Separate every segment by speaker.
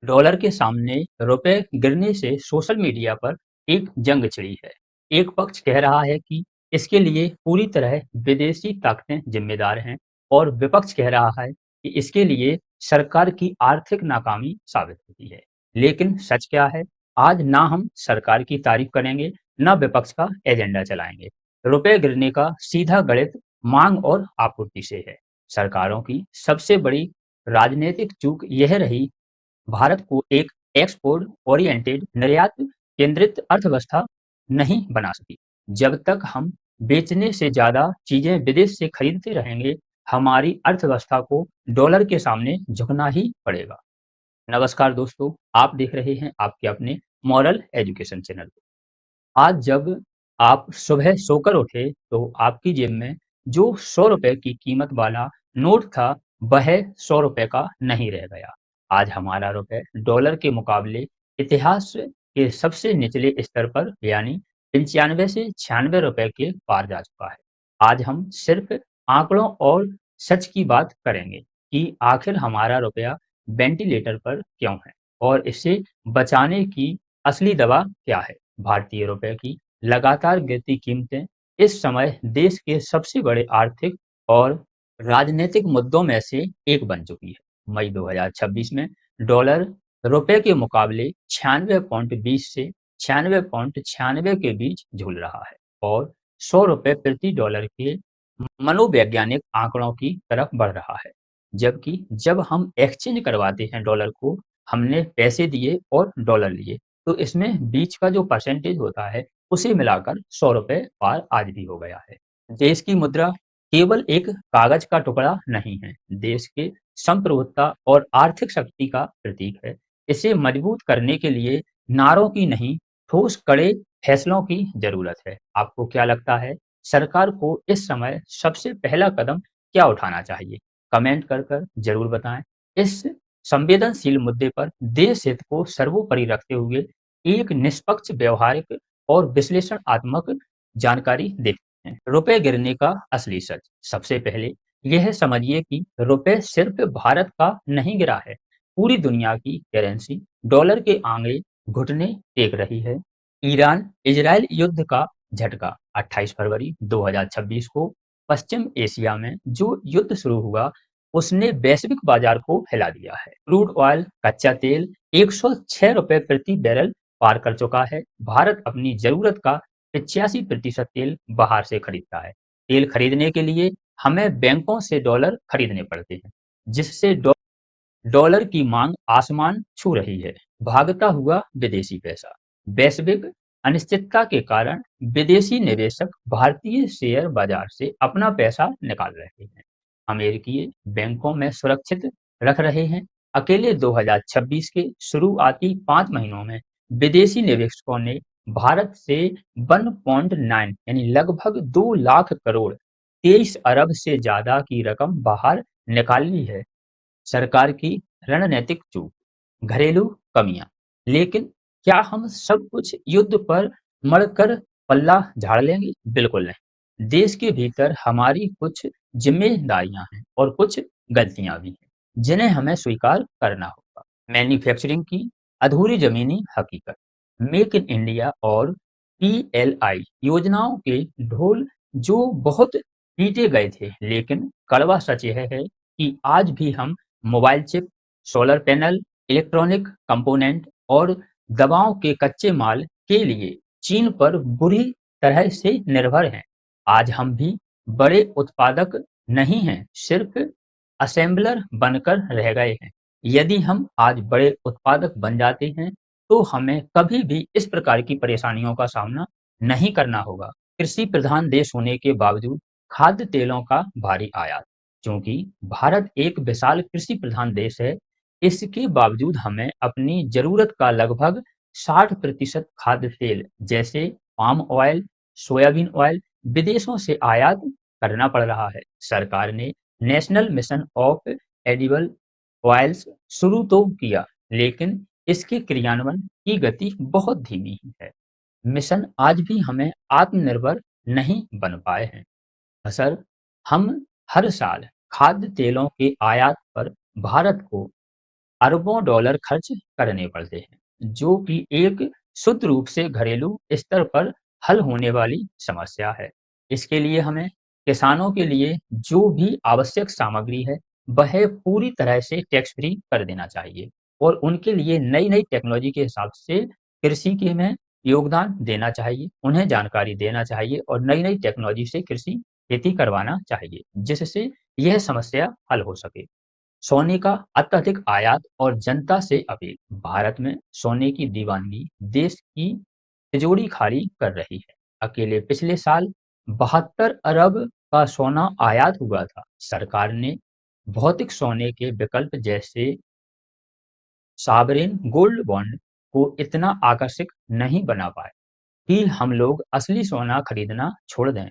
Speaker 1: Dollar के सामने रुपए गिरने से सोशल मीडिया पर एक जंग छिड़ी है। एक पक्ष कह रहा है कि इसके लिए पूरी तरह विदेशी ताकतें जिम्मेदार हैं और विपक्ष कह रहा है कि इसके लिए सरकार की आर्थिक नाकामी साबित होती है। लेकिन सच क्या है? आज ना हम सरकार की तारीफ करेंगे, ना विपक्ष का एजेंडा चलाएंगे। रुपए गिरने का सीधा गणित मांग और आपूर्ति से है। सरकारों की सबसे बड़ी राजनीतिक चूक यह रही भारत को एक एक्सपोर्ट ओरिएंटेड निर्यात केंद्रित अर्थव्यवस्था नहीं बना सकी। जब तक हम बेचने से ज्यादा चीजें विदेश से खरीदते रहेंगे, हमारी अर्थव्यवस्था को डॉलर के सामने झुकना ही पड़ेगा। नमस्कार दोस्तों, आप देख रहे हैं आपके अपने मॉरल एजुकेशन चैनल को। आज जब आप सुबह सोकर उठे तो आपकी जेब में जो 100 रुपए की कीमत वाला नोट था, वह 100 रुपए का नहीं रह गया। आज हमारा रुपए डॉलर के मुकाबले इतिहास के सबसे निचले स्तर पर यानी 95 से 96 रुपए के पार जा चुका है। आज हम सिर्फ आंकड़ों और सच की बात करेंगे कि आखिर हमारा रुपया वेंटिलेटर पर क्यों है और इसे बचाने की असली दवा क्या है। भारतीय रुपए की लगातार गिरती कीमतें इस समय देश के सबसे बड़े आर्थिक और राजनीतिक मुद्दों में से एक बन चुकी है। मई 2026 में डॉलर रुपए के मुकाबले 96.20 से 96.96 के बीच झूल रहा है और 100 रुपए प्रति डॉलर के मनोवैज्ञानिक आंकड़ों की तरफ बढ़ रहा है। जबकि जब हम एक्सचेंज करवाते हैं डॉलर को, हमने पैसे दिए और डॉलर लिए, तो इसमें बीच का जो परसेंटेज होता है, उसे मिलाकर 100 रुपए पार आज भी हो गया है। देश की मुद्रा केवल एक कागज का टुकड़ा नहीं है, देश के संप्रभुता और आर्थिक शक्ति का प्रतीक है। इसे मजबूत करने के लिए नारों की नहीं, ठोस कड़े फैसलों की जरूरत है। आपको क्या लगता है, सरकार को इस समय सबसे पहला कदम क्या उठाना चाहिए? कमेंट कर कर जरूर बताएं। इस संवेदनशील मुद्दे पर देश हित को सर्वोपरि रखते हुए एक निष्पक्ष, व्यवहारिक और विश्लेषणात्मक जानकारी देखते हैं। रुपए गिरने का असली सच। सबसे पहले यह समझिए कि रुपए सिर्फ भारत का नहीं गिरा है। पूरी दुनिया की करेंसी डॉलर के आगे घुटने टेक रही है। ईरान इजरायल युद्ध का झटका। 28 फरवरी 2026 को पश्चिम एशिया में जो युद्ध शुरू हुआ, उसने वैश्विक बाजार को हिला दिया है। क्रूड ऑयल, कच्चा तेल 106 रुपए प्रति बैरल पार कर चुका है। भारत अपनी जरूरत का 85% तेल बाहर से खरीदता है। तेल खरीदने के लिए हमें बैंकों से डॉलर खरीदने पड़ते हैं, जिससे डॉलर की मांग आसमान छू रही है। भागता हुआ विदेशी पैसा। वैश्विक अनिश्चितता के कारण विदेशी निवेशक भारतीय शेयर बाजार से अपना पैसा निकाल रहे हैं, अमेरिकी बैंकों में सुरक्षित रख रहे हैं। अकेले 2026 के शुरुआती 5 महीनों में विदेशी निवेशकों ने भारत से 1.9 यानी लगभग 2 लाख करोड़, 23 अरब से ज्यादा की रकम बाहर निकाल ली है। सरकार की रणनीतिक चूक, घरेलू कमियां। लेकिन क्या हम सब कुछ युद्ध पर मढ़कर पल्ला झाड़ लेंगे? बिल्कुल नहीं। देश के भीतर हमारी कुछ जिम्मेदारियां हैं और कुछ गलतियां भी हैं, जिन्हें हमें स्वीकार करना होगा। मैन्युफैक्चरिंग की अधूरी जमीनी हकीकत। मेक इन इंडिया और पीएलआई योजनाओं के ढोल जो बहुत पीटे गए थे, लेकिन कड़वा सच यह है कि आज भी हम mobile chip, solar panel, electronic component और दवाओं के कच्चे माल के लिए चीन पर बुरी तरह से निर्भर हैं। आज हम भी बड़े उत्पादक नहीं हैं, सिर्फ असेंबलर बनकर रह गए हैं। यदि हम आज बड़े उत्पादक बन जाते हैं, तो हमें कभी भी इस प्रकार की परेशानियों का सामना नहीं करना होगा। कृषि प्रधान देश होने के बावजूद खाद्य तेलों का भारी आयात। क्योंकि भारत एक विशाल कृषि प्रधान देश है, इसके बावजूद हमें अपनी जरूरत का लगभग 60% खाद्य तेल जैसे पाम ऑयल, सोयाबीन ऑयल विदेशों से आयात करना पड़ रहा है। सरकार ने national mission of edible oils शुरू तो किया, लेकिन इसके क्रियान्वयन की गति बहुत धीमी है। मिशन आज भी हमें आत्मनिर्भर नहीं बन पाए हैं। सर, हम हर साल खाद्य तेलों के आयात पर भारत को अरबों डॉलर खर्च करने पड़ते हैं, जो कि एक शुद्ध रूप से घरेलू स्तर पर हल होने वाली समस्या है। इसके लिए हमें किसानों के लिए जो भी आवश्यक सामग्री है, वह पूरी तरह से टैक्स फ्री कर देना चाहिए और उनके लिए नई-नई टेक्नोलॉजी के हिसाब से कृषि के में योगदान देना चाहिए, उन्हें जानकारी देना चाहिए और नई-नई टेक्नोलॉजी से कृषि खेती करवाना चाहिए, जिससे यह समस्या हल हो सके। सोने का अत्यधिक आयात और जनता से अपील। भारत में सोने की दीवानगी देश की तिजोरी खाली कर रही है। अकेले पिछले साल 72 अरब का सोना आयात हुआ था। सरकार ने भौतिक सोने के विकल्प जैसे सॉवरेन गोल्ड बॉन्ड को इतना आकर्षक नहीं बना पाए कि हम लोग असली सोना खरीदना छोड़ दें।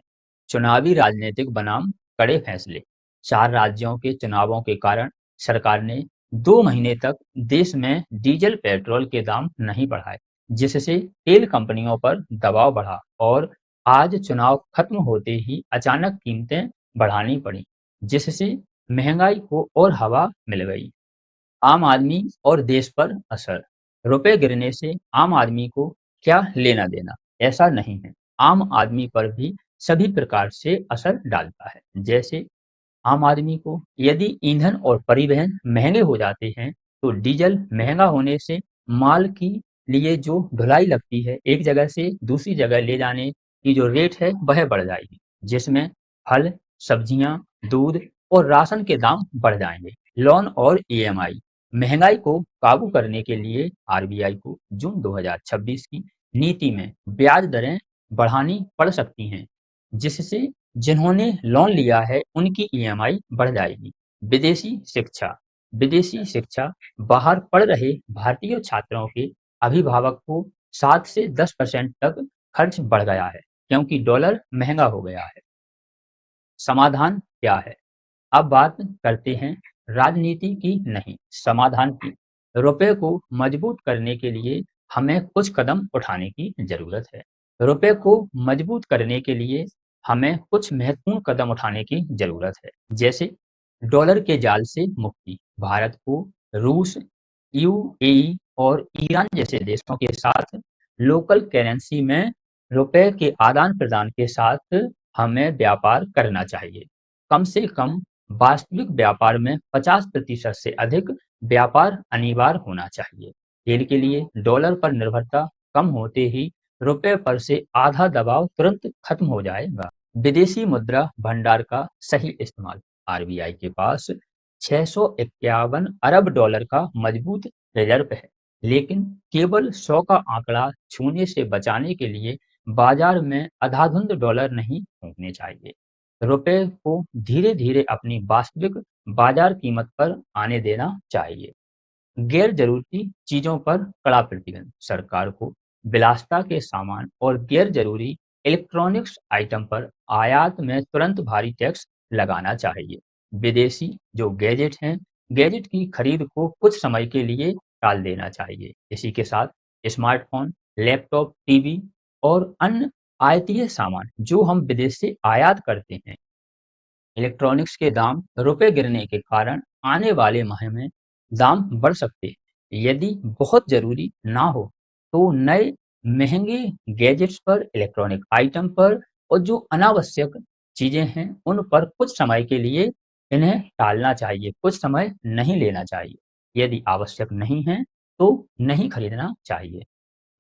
Speaker 1: चुनावी राजनीतिक बनाम कड़े फैसले। 4 राज्यों के चुनावों के कारण सरकार ने 2 महीने तक देश में डीजल पेट्रोल के दाम नहीं बढ़ाए, जिससे तेल कंपनियों पर दबाव बढ़ा और आज चुनाव खत्म होते ही अचानक कीमतें बढ़ानी पड़ी, जिससे महंगाई को और हवा मिल गई। आम आदमी और देश पर असर। रुपए गिरने से आम आदमी को क्या लेना देना? ऐसा नहीं है। आम आदमी पर भी सभी प्रकार से असर डालता है। जैसे आम आदमी को यदि ईंधन और परिवहन महंगे हो जाते हैं, तो डीजल महंगा होने से माल की लिए जो ढुलाई लगती है, एक जगह से दूसरी जगह ले जाने की जो रेट है, वह बढ़ जाएगी, जिसमें फल, सब्जियां, दूध और राशन के दाम बढ़ जाएंगे। लोन और ईएमआई। महंगाई को काबू करने के लिए आरबीआई को जून 2026 की नीति में ब्याज दरें बढ़ानी पड़ सकती हैं, जिससे जिन्होंने लोन लिया है उनकी ईएमआई बढ़ जाएगी। विदेशी शिक्षा। विदेशी शिक्षा बाहर पढ़ रहे भारतीय छात्रों के अभिभावक को 7 से 10% तक खर्च बढ़ गया है, क्योंकि डॉलर महंगा हो गया है। समाधान क्या है? अब बात करते हैं राजनीति की नहीं, समाधान की। रुपए को मजबूत करने के लिए हमें कुछ कदम उठाने की जरूरत है। रुपए को मजबूत करने के लिए हमें कुछ महत्वपूर्ण कदम उठाने की जरूरत है। जैसे डॉलर के जाल से मुक्ति। भारत को रूस, यूएई और ईरान जैसे देशों के साथ लोकल करेंसी में रुपए के आदान-प्रदान के साथ हमें व्यापार करना चाहिए। कम से कम वास्तविक व्यापार में 50% से अधिक व्यापार अनिवार्य होना चाहिए। तेल के लिए डॉलर पर निर्भरता कम होते ही रुपए पर से आधा दबाव तुरंत खत्म हो जाएगा। विदेशी मुद्रा भंडार का सही इस्तेमाल। आरबीआई के पास 651 अरब डॉलर का मजबूत रिजर्व है, लेकिन केवल 100 का आंकड़ा छूने से बचाने के लिए बाजार में अंधाधुंध डॉलर नहीं फूंकने चाहिए। रुपए को धीरे-धीरे अपनी वास्तविक बाजार कीमत पर आने देना चाहिए। गैर जरूरी चीजों पर कड़ा प्रतिबंध। सरकार को विलासिता के सामान और गैर जरूरी इलेक्ट्रॉनिक्स आइटम पर आयात में तुरंत भारी टैक्स लगाना चाहिए। विदेशी जो गैजेट हैं, गैजेट की खरीद को कुछ समय के लिए टाल देना चाहिए। इसी के साथ स्मार्टफोन, लैपटॉप, टीवी और अन्य आयातीय सामान जो हम विदेश से आयात करते हैं, इलेक्ट्रॉनिक्स के दाम रुपए गिरने के कारण आने वाले माह में दाम बढ़ सकते हैं। यदि बहुत जरूरी ना हो तो नए महंगे गैजेट्स पर, इलेक्ट्रॉनिक आइटम पर और जो अनावश्यक चीजें हैं उन पर कुछ समय के लिए इन्हें टालना चाहिए, कुछ समय नहीं लेना चाहिए। यदि आवश्यक नहीं है तो नहीं खरीदना चाहिए।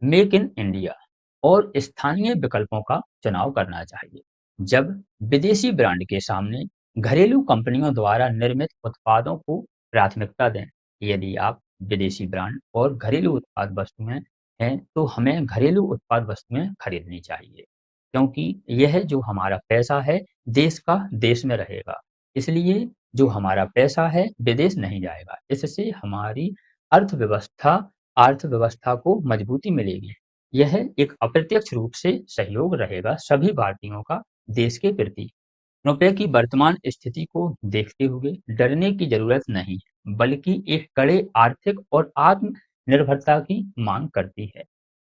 Speaker 1: मेक इन इंडिया और स्थानीय विकल्पों का चुनाव करना चाहिए। जब विदेशी ब्रांड के सामने घरेलू कंपनियों द्वारा निर्मित उत्पादों को प्राथमिकता दें। यदि आप विदेशी ब्रांड और घरेलू उत्पाद वस्तुएं हैं, तो हमें घरेलू उत्पाद वस्तुएं खरीदनी चाहिए, क्योंकि यह जो हमारा पैसा है देश का देश में रहेगा। इसलिए जो हमारा पैसा है विदेश नहीं जाएगा। इससे हमारी अर्थव्यवस्था अर्थव्यवस्था को मजबूती मिलेगी। यह एक अप्रत्यक्ष रूप से सहयोग रहेगा सभी भारतीयों का देश के प्रति। रुपए की वर्तमान स्थिति को देखते हुए डरने की जरूरत नहीं है, बल्कि एक कड़े आर्थिक और आत्मनिर्भरता की मांग करती है।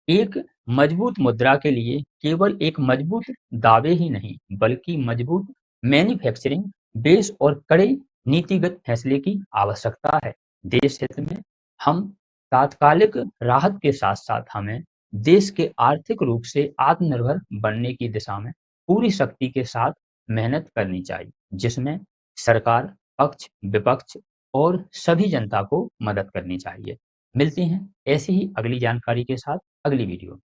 Speaker 1: एक मजबूत मुद्रा के लिए केवल एक मजबूत दावे ही नहीं, बल्कि मजबूत मैन्युफैक्चरिंग बेस और कड़े नीतिगत फैसले की आवश्यकता है। देश हित में हम तात्कालिक राहत के साथ-साथ हमें देश के आर्थिक रूप से आत्मनिर्भर बनने की दिशा में पूरी शक्ति के साथ मेहनत करनी चाहिए, जिसमें सरकार, पक्ष, विपक्ष और सभी जनता को मदद करनी चाहिए। मिलते हैं ऐसी ही अगली जानकारी के साथ अगली वीडियो में।